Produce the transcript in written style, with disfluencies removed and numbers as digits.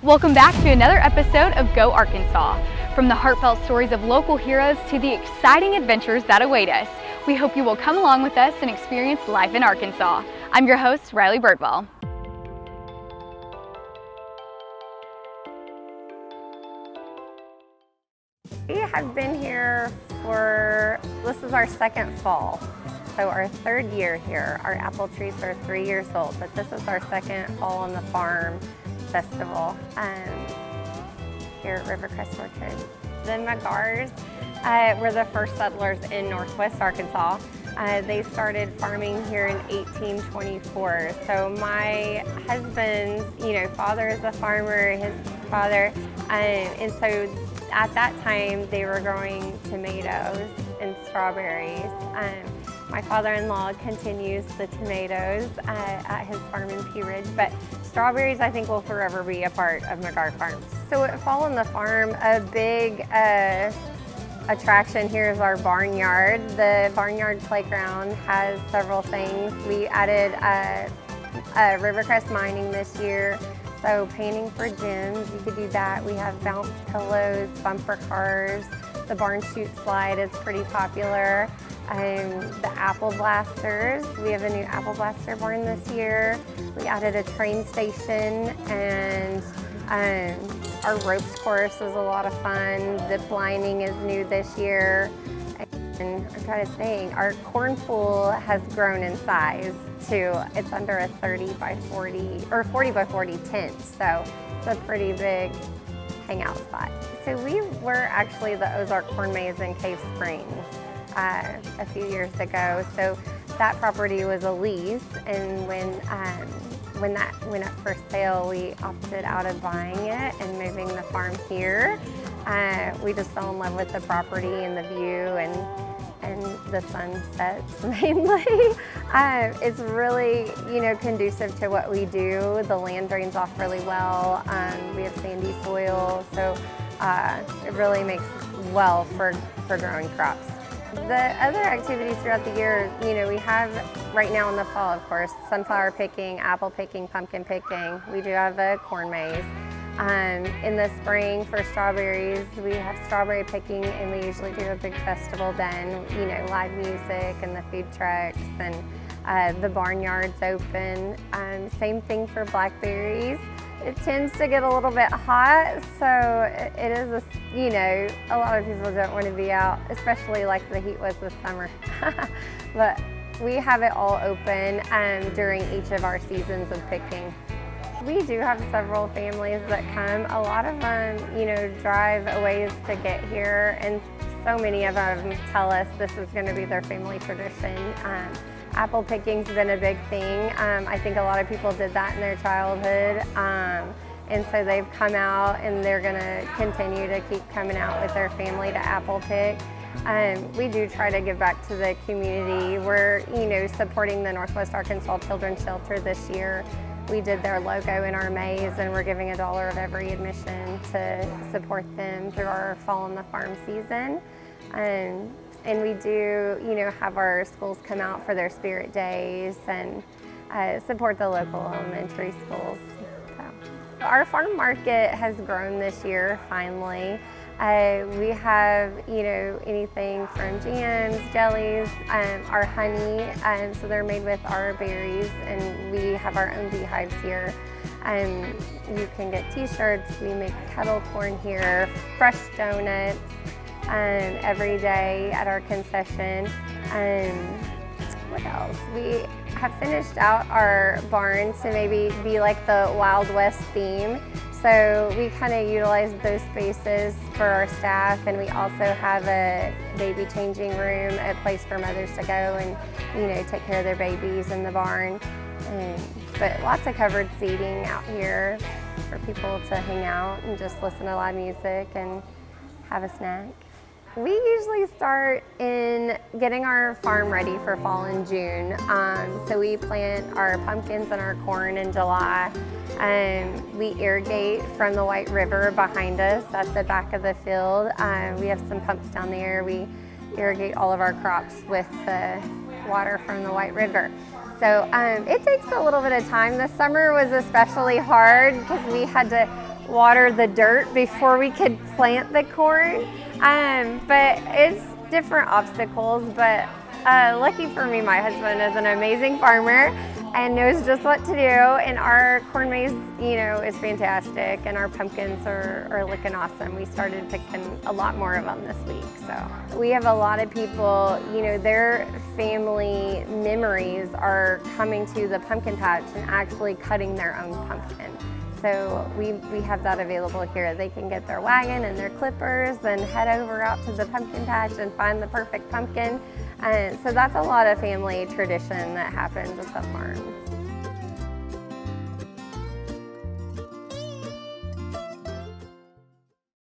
Welcome back to another episode of Go Arkansas. From the heartfelt stories of local heroes to the exciting adventures that await us, we hope you will come along with us and experience life in Arkansas. I'm your host, Riley Birdwell. We have been here this is our second fall, so our third year here. Our apple trees are 3 years old, but this is our second fall on the farm festival here at Rivercrest Orchard. The Magars were the first settlers in northwest Arkansas. They started farming here in 1824. So my husband's, father is a farmer, his father, and so at that time they were growing tomatoes and strawberries. My father-in-law continues the tomatoes at his farm in Pea Ridge, but strawberries I think will forever be a part of Magar Farms. So at Fall on the Farm, a big attraction here is our barnyard. The barnyard playground has several things. We added Rivercrest mining this year, so painting for gyms, you could do that. We have bounce pillows, bumper cars. The barn chute slide is pretty popular. The apple blasters, we have a new apple blaster barn this year. We added a train station, and our ropes course is a lot of fun. Zip lining is new this year. And I'm trying to think, our corn pool has grown in size too. It's under a 30 by 40 or 40 by 40 tent, so it's a pretty big hangout spot. So we were actually the Ozark Corn Maze in Cave Springs a few years ago. So that property was a lease, and when that went up for sale, we opted out of buying it and moving the farm here. We just fell in love with the property and the view and the sunsets mainly. It's really, conducive to what we do. The land drains off really well. We have sandy soil, so it really makes well for growing crops. The other activities throughout the year, we have right now in the fall, of course, sunflower picking, apple picking, pumpkin picking. We do have a corn maze. In the spring for strawberries, we have strawberry picking, and we usually do a big festival then, live music and the food trucks, and the barnyard's open. Same thing for blackberries. It tends to get a little bit hot, so it is a lot of people don't want to be out, especially like the heat was this summer. But we have it all open during each of our seasons of picking. We do have several families that come. A lot of them, drive a ways to get here, and so many of them tell us this is going to be their family tradition. Apple picking's been a big thing. I think a lot of people did that in their childhood, and so they've come out, and they're going to continue to keep coming out with their family to apple pick. We do try to give back to the community. We're, supporting the Northwest Arkansas Children's Shelter this year. We did their logo in our maze, and we're giving $1 of every admission to support them through our Fall on the Farm season. And we do, have our schools come out for their spirit days and support the local elementary schools. So our farm market has grown this year, finally. We have, anything from jams, jellies, our honey, so they're made with our berries, and we have our own beehives here. You can get t-shirts, we make kettle corn here, fresh donuts every day at our concession. What else? We have finished out our barn to maybe be like the Wild West theme. So we kind of utilize those spaces for our staff, and we also have a baby changing room, a place for mothers to go and, take care of their babies in the barn. But lots of covered seating out here for people to hang out and just listen to live music and have a snack. We usually start in getting our farm ready for fall in June. So we plant our pumpkins and our corn in July. We irrigate from the White River behind us at the back of the field. We have some pumps down there. We irrigate all of our crops with the water from the White River. So it takes a little bit of time. This summer was especially hard because we had to water the dirt before we could plant the corn. But it's different obstacles, but lucky for me, my husband is an amazing farmer and knows just what to do, and our corn maze, is fantastic, and our pumpkins are looking awesome. We started picking a lot more of them this week, so. We have a lot of people, their family memories are coming to the pumpkin patch and actually cutting their own pumpkin. So we have that available here. They can get their wagon and their clippers and head over out to the pumpkin patch and find the perfect pumpkin. And so that's a lot of family tradition that happens at the farm.